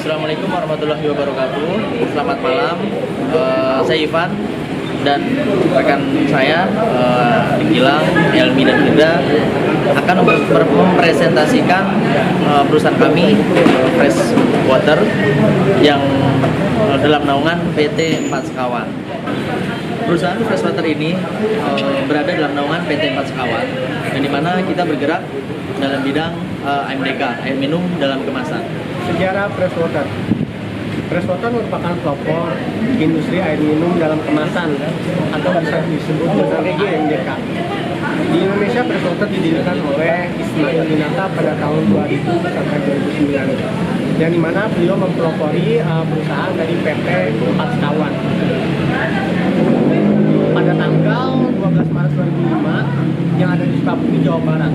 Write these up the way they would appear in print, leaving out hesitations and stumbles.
Assalamualaikum warahmatullahi wabarakatuh. Selamat malam. Saya Ivan dan rekan saya Gilang, Elmi dan Indra akan mempresentasikan perusahaan kami Fresh Water yang dalam naungan PT Empat Sekawan. Perusahaan Fresh Water ini berada dalam naungan PT Empat Sekawan, yang dimana kita bergerak dalam bidang AMDK, air minum dalam kemasan. Sejarah Fresh Water. Fresh Water merupakan pelopor industri air minum dalam kemasan atau bisa disebut dengan AMDK. Di Indonesia, Fresh Water didirikan oleh Ismail Winata pada tahun 2000 sampai 2009, yang dimana beliau mempelopori perusahaan dari PT Empat Sekawan. Pada tanggal 12 Maret 2005 yang ada di Sukabumi, Jawa Barat.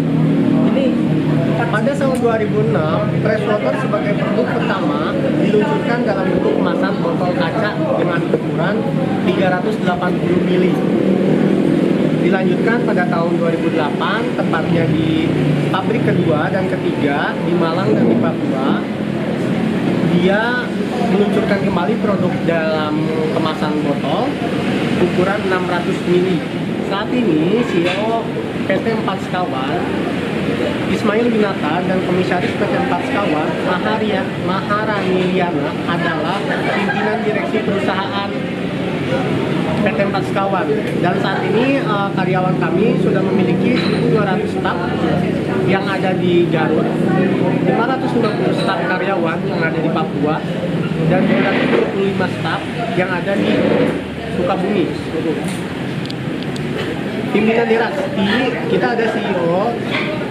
Pada tahun 2006, Fresh Water sebagai produk pertama diluncurkan dalam bentuk kemasan botol kaca dengan ukuran 380 mili. Dilanjutkan pada tahun 2008, tepatnya di pabrik kedua dan ketiga di Malang dan di Papua. Dia meluncurkan kembali produk dalam kemasan botol ukuran 600 mili. Saat ini CEO PT Empat Sekawan, Ismail Winata, dan Komisaris PT Empat Sekawan, Maharani Liana, adalah pimpinan direksi perusahaan PT Empat Sekawan. Dan saat ini karyawan kami sudah memiliki 1.200 staf yang ada di Garut, 550 staf karyawan yang ada di Papua, dan 225 staf yang ada di Sukabumi. Pimpinan direksi kita ada CEO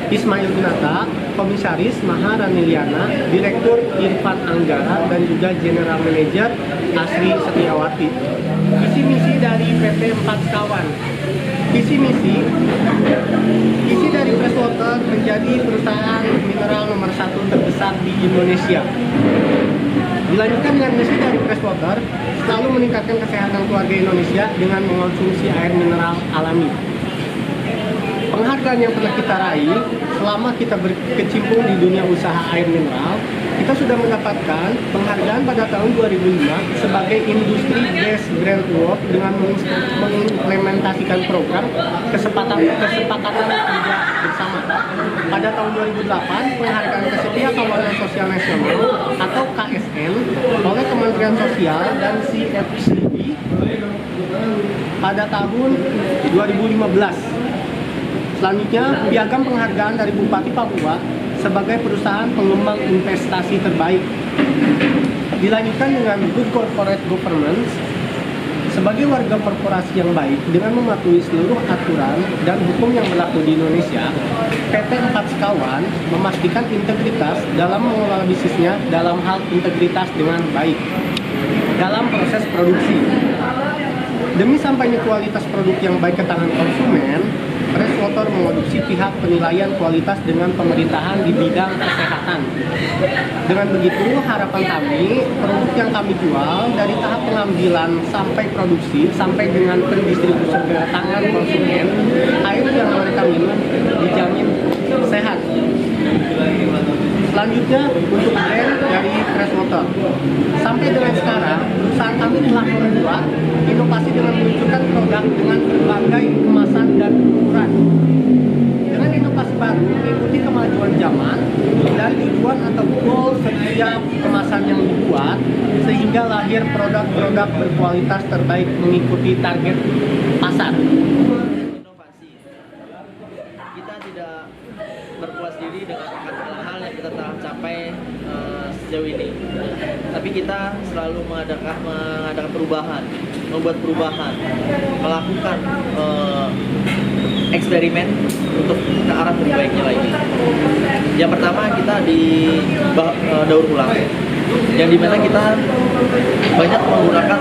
Ismail Winata, Komisaris Maharani Liana, Direktur Irfan Anggara, dan juga General Manager Asri Setiawati. Visi misi dari PT Empat Sekawan. Visi misi dari Fresh Water menjadi perusahaan mineral nomor 1 terbesar di Indonesia. Dilanjutkan dengan misi dari Fresh Water, selalu meningkatkan kesehatan keluarga Indonesia dengan mengonsumsi air mineral alami. Penghargaan yang pernah kita raih selama kita berkecimpung di dunia usaha air mineral, kita sudah mendapatkan penghargaan pada tahun 2005 sebagai Industry Best Brand Award dengan mengimplementasikan program kesepakatan kerja bersama. Pada tahun 2008, penghargaan Kesetia Kawanan Sosial Nasional atau KSN oleh Kementerian Sosial dan CFCD pada tahun 2015. Selanjutnya, piagam penghargaan dari Bupati Papua sebagai perusahaan pengembang investasi terbaik. Dilanjutkan dengan Good Corporate Governance sebagai warga korporasi yang baik dengan mematuhi seluruh aturan dan hukum yang berlaku di Indonesia. PT Empat Sekawan memastikan integritas dalam mengelola bisnisnya dalam hal integritas dengan baik dalam proses produksi. Demi sampainya kualitas produk yang baik ke tangan konsumen, Fresh Water mengadopsi pihak penilaian kualitas dengan pemerintahan di bidang kesehatan. Dengan begitu, harapan kami, produk yang kami jual dari tahap pengambilan sampai produksi, sampai dengan pendistribusian ke tangan konsumen, air yang mereka minum dijamin sehat. Selanjutnya, untuk brand dari Fresh Water. Sampai dengan sekarang, perusahaan kami telah membuat inovasi dengan meluncurkan produk dengan berbagai kemasan dan ukuran. Dengan inovasi baru mengikuti kemajuan zaman dan tujuan atau goal setiap kemasan yang dibuat, sehingga lahir produk-produk berkualitas terbaik mengikuti target pasar. Inovasi. Kita tidak berpuas diri dengan hal-hal yang kita telah capai sejauh ini, tapi kita selalu mengadakan perubahan, membuat perubahan, melakukan eksperimen untuk ke arah lebih baiknya lagi. Yang pertama, kita di daur ulang, yang dimana kita banyak menggunakan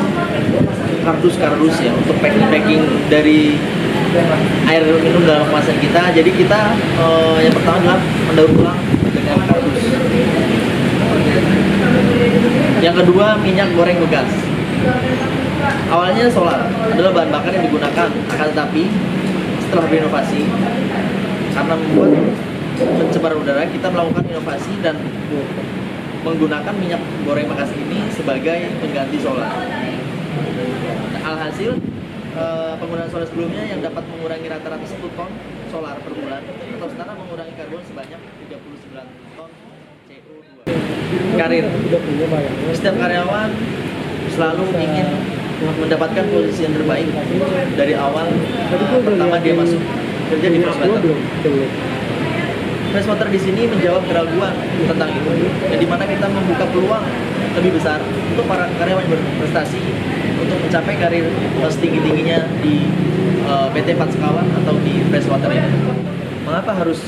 kardus ya untuk packing dari air minum dalam kemasan kita. Jadi kita yang pertama adalah mendaur ulang dengan kardus. Yang kedua, minyak goreng bekas. Awalnya solar adalah bahan bakar yang digunakan, akan tetapi setelah berinovasi karena membuat pencemaran udara, kita melakukan inovasi dan menggunakan minyak goreng bekas ini sebagai pengganti solar. Nah, alhasil penggunaan solar sebelumnya yang dapat mengurangi rata-rata 1 ton solar per bulan atau setara mengurangi karbon sebanyak 39 ton CO2. Karir. Setiap karyawan selalu ingin mendapatkan posisi yang terbaik dari awal pertama dia masuk kerja di Freshwater. Freshwater di sini menjawab keraguan tentang itu, dan di mana kita membuka peluang lebih besar untuk para karyawan yang berprestasi untuk mencapai karir setinggi-tingginya di PT Pat Sekawan atau di Freshwater ini. Mengapa harus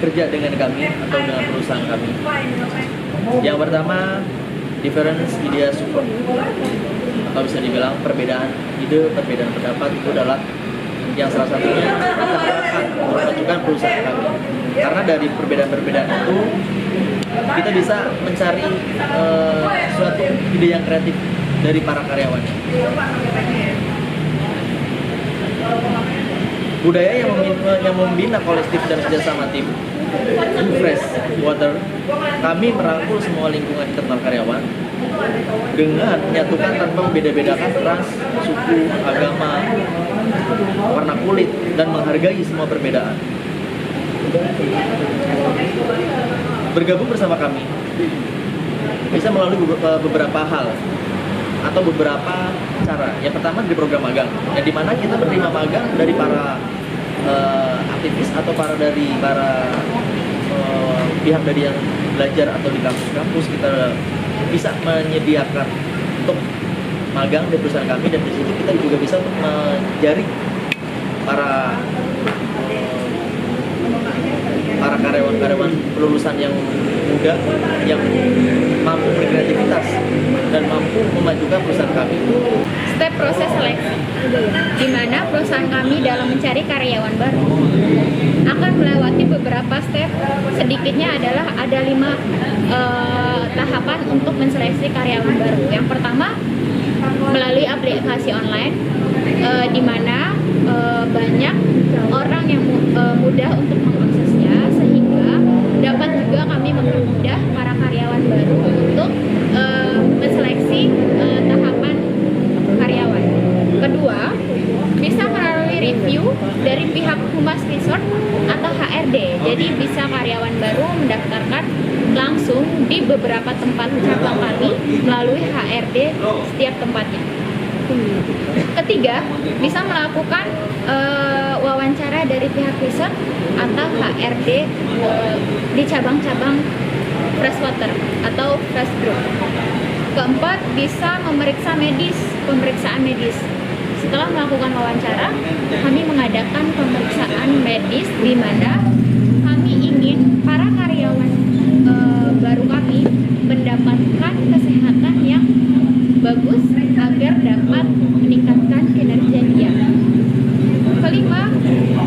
kerja dengan kami atau dengan perusahaan kami? Yang pertama, difference idea support, atau bisa dibilang perbedaan ide, perbedaan pendapat itu adalah yang salah satunya kita harapkan memajukan perusahaan kami. Karena dari perbedaan-perbedaan itu kita bisa mencari suatu ide yang kreatif dari para karyawan. Budaya yang membina kolektif dan kerjasama tim, Freshwater, kami merangkul semua lingkungan internal karyawan dengan menyatukan tanpa membeda-bedakan ras, suku, agama, warna kulit, dan menghargai semua perbedaan. Bergabung bersama kami bisa melalui beberapa hal atau beberapa cara. Yang pertama dari program magang, yang dimana kita menerima magang dari para aktivis atau dari para pihak dari yang belajar atau di kampus-kampus. Kita bisa menyediakan untuk magang di perusahaan kami, dan di situ kita juga bisa menjaring para karyawan lulusan yang muda yang mampu berkreativitas dan mampu memajukan perusahaan kami. Step proses seleksi, di mana perusahaan kami dalam mencari karyawan baru akan melewati beberapa step. Sedikitnya adalah ada 5 tahapan untuk menseleksi karyawan baru. Yang pertama, melalui aplikasi online, di mana banyak orang yang mudah untuk mengaksesnya, sehingga dapat juga kami mempermudah para karyawan baru untuk menseleksi tahapan karyawan. Kedua, bisa melalui review dari pihak Humas Resort atau HRD. Jadi bisa karyawan baru mendaftarkan langsung di beberapa tempat cabang kami melalui HRD setiap tempatnya. Ketiga, bisa melakukan wawancara dari pihak resort atau HRD di cabang-cabang Freshwater atau Fresh Group. Keempat, bisa pemeriksaan medis. Setelah melakukan wawancara, kami mengadakan pemeriksaan medis di mana kami ingin para karyawan baru kami mendapatkan kesehatan yang bagus agar dapat meningkatkan kinerja dia. Kelima,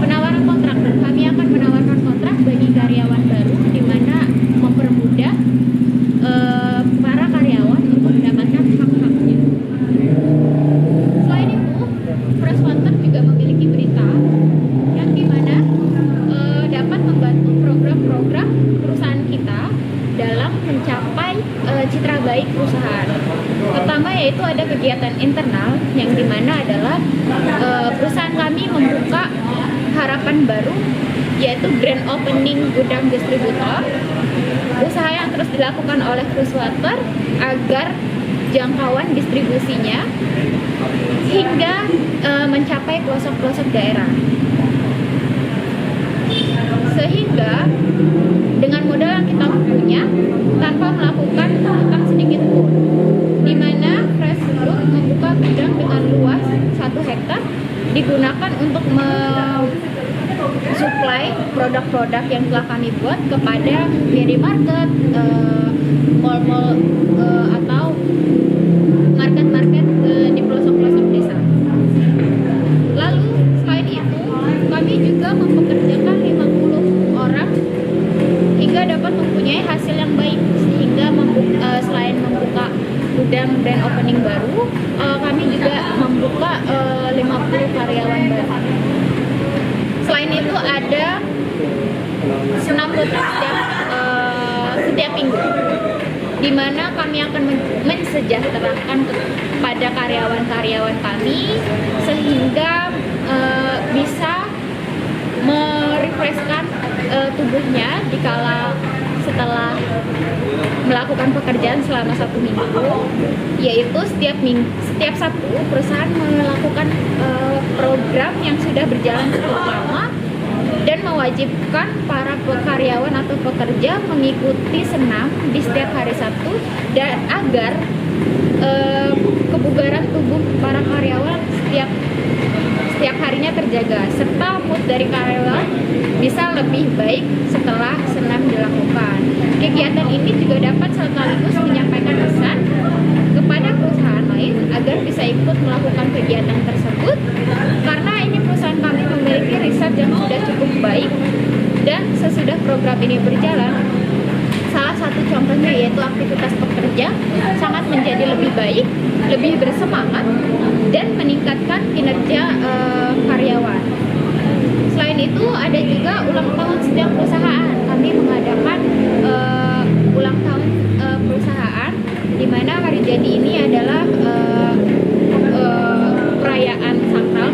penawaran kontrak. Kami akan menawarkan kontrak bagi karyawan baru, di mana mempermudah para karyawan untuk mendapatkan hak-haknya. Selain itu, Freshwater juga memiliki berita yang dimana dapat membantu program-program perusahaan kita dalam mencapai citra baik perusahaan. Pertama yaitu ada kegiatan internal, yang dimana adalah perusahaan kami membuka harapan baru, yaitu grand opening gudang distributor. Usaha yang terus dilakukan oleh Freshwater agar jangkauan distribusinya hingga mencapai pelosok-pelosok daerah. Sehingga dengan modal yang kita punya, tanpa melakukan utang sedikit pun, di mana Fresh Group membuka gudang dengan luas 1 hektar digunakan untuk mensuplai produk-produk yang telah kami buat kepada minimarket, mall-mall, atau market-market di pelosok-pelosok desa. Lalu selain itu, kami juga mempekerjakan 50 orang hingga dapat mempunyai hasil yang baik, sehingga selain membuka gudang brand opening baru, kami juga membuka 50 karyawan baru. Selain itu ada senam rutin setiap minggu, di mana kami akan mensejahterakan kepada karyawan-karyawan kami sehingga bisa merefreshkan tubuhnya setelah melakukan pekerjaan selama 1 minggu, yaitu setiap Sabtu perusahaan melakukan program yang sudah berjalan cukup lama dan mewajibkan para karyawan atau pekerja mengikuti senam di setiap hari Sabtu dan agar kebugaran tubuh para karyawan setiap harinya terjaga serta mood dari karyawan bisa lebih baik setelah senam dilakukan. Kegiatan ini juga dapat sekaligus menyampaikan pesan kepada perusahaan lain agar bisa ikut melakukan kegiatan tersebut, karena ini perusahaan kami memiliki riset yang sudah cukup baik dan sesudah program ini berjalan, salah satu contohnya yaitu aktivitas pekerja sangat menjadi lebih baik, lebih bersemangat, dan meningkatkan kinerja karyawan. Selain itu, ada juga ulang tahun setiap perusahaan. Kami mengadakan ulang tahun perusahaan, di mana hari jadi ini adalah perayaan sakral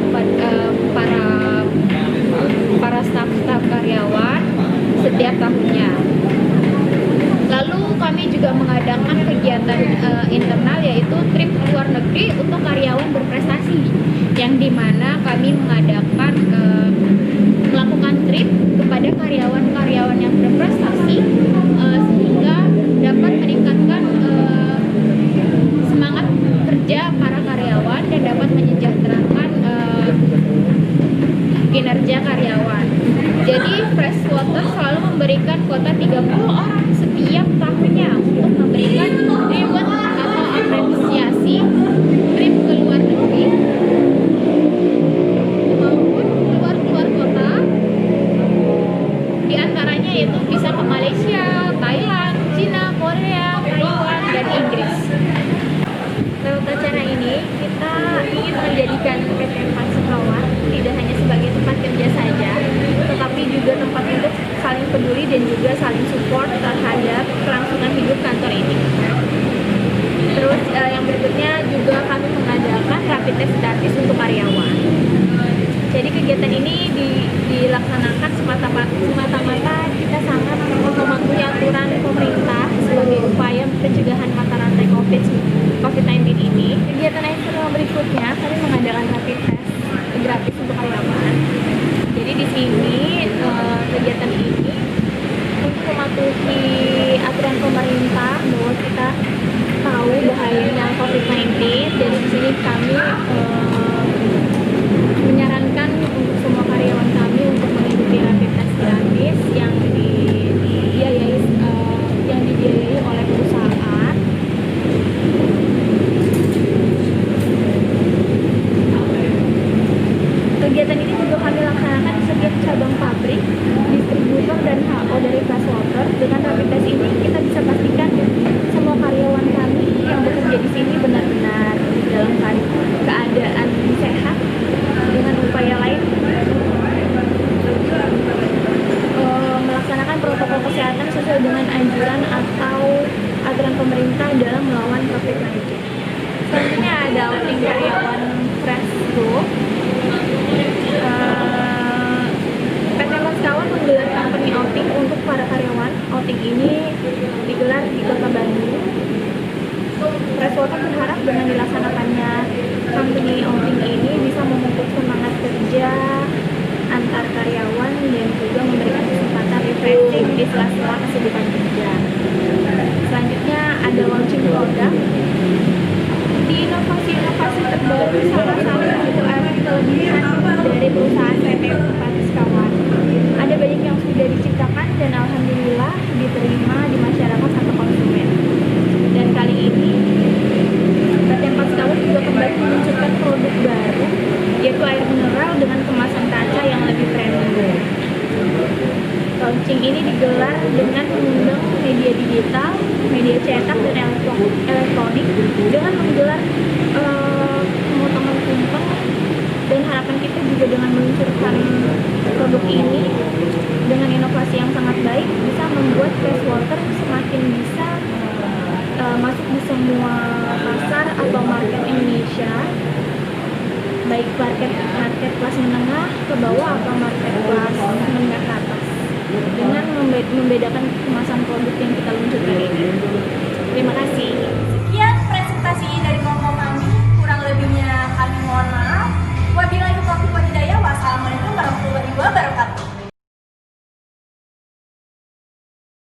para staf karyawan setiap tahunnya. Lalu kami juga mengadakan kegiatan internal, yaitu trip ke luar negeri untuk karyawan berprestasi, yang dimana kami melakukan trip kepada karyawan-karyawan yang berprestasi sehingga dapat meningkatkan semangat kerja para karyawan dan dapat menyejahterakan kinerja karyawan. Jadi Freshwater selalu memberikan kuota 30 orang setiap tahunnya untuk memberikan reward atau apresiasi trip ke luar negeri maupun keluar kota, di antaranya yaitu bisa ke Malaysia, Thailand, Cina, Korea, Taiwan, dan Inggris. Lewat acara ini kita ingin menjadikan PT Empat Sekawan tidak hanya sebagai tempat kerja saja, tetapi juga tempat untuk saling peduli dan juga saling support terhadap kelangsungan hidup kantor ini. Terus yang berikutnya juga kami mengadakan rapid test gratis untuk karyawan. Jadi kegiatan ini dilaksanakan semata-mata kita sangat mematuhi aturan pemerintah sebagai upaya pencegahan mata rantai COVID-19 ini. Kegiatan eksternal berikutnya kami mengadakan rapid test gratis untuk karyawan. Jadi di sini kegiatan ini untuk mematuhi aturan pemerintah bahwa kita tahu bahayanya COVID-19, dan di sini kami menyarankan untuk semua karyawan kami untuk mengikuti rapid test gratis yang dibiayai oleh perusahaan. Kegiatan ini juga kami laksanakan di setiap cabang pabrik, distributor, dan HO dari Freshwater. Dengan rapid test ini kita bisa pastikan semua karyawan kami yang bekerja di sini benar-benar dalam keadaan sehat, dengan upaya lain melaksanakan protokol kesehatan sesuai dengan anjuran atau aturan pemerintah dalam melawan COVID-19. Selanjutnya ada outing karyawan Fresh Group. PT Empat Sekawan menggelar company outing untuk para karyawan. Outing ini digelar di Kota Bandung. Freshwater berharap dengan dilaksanakannya company outing ini bisa memupuk semangat kerja antar karyawan dan juga memberikan kesempatan refreshing di sela-sela kesibukan kerja. Selanjutnya ada launching produk. Di inovasi-inovasi terbaru salah satu kelebihan dari perusahaan PT Empat Sekawan. Ada banyak yang sudah diciptakan dan alhamdulillah diterima di masyarakat atau konsumen. Dan kali ini PT Empat Sekawan juga kembali meluncurkan produk baru, yaitu air mineral dengan kemasan kaca yang lebih premium. Launching ini digelar dengan mengundang media digital, media cetak, dan elektronik dengan menggelar pemotongan tumpeng, dan harapan kita juga dengan meluncurkan produk ini dengan inovasi yang sangat baik bisa membuat Freshwater semakin bisa masuk di semua pasar atau market Indonesia, baik market kelas menengah ke bawah atau market kelas menengah ke atas, dengan membedakan kemasan produk yang kita luncurkan ini. Terima kasih.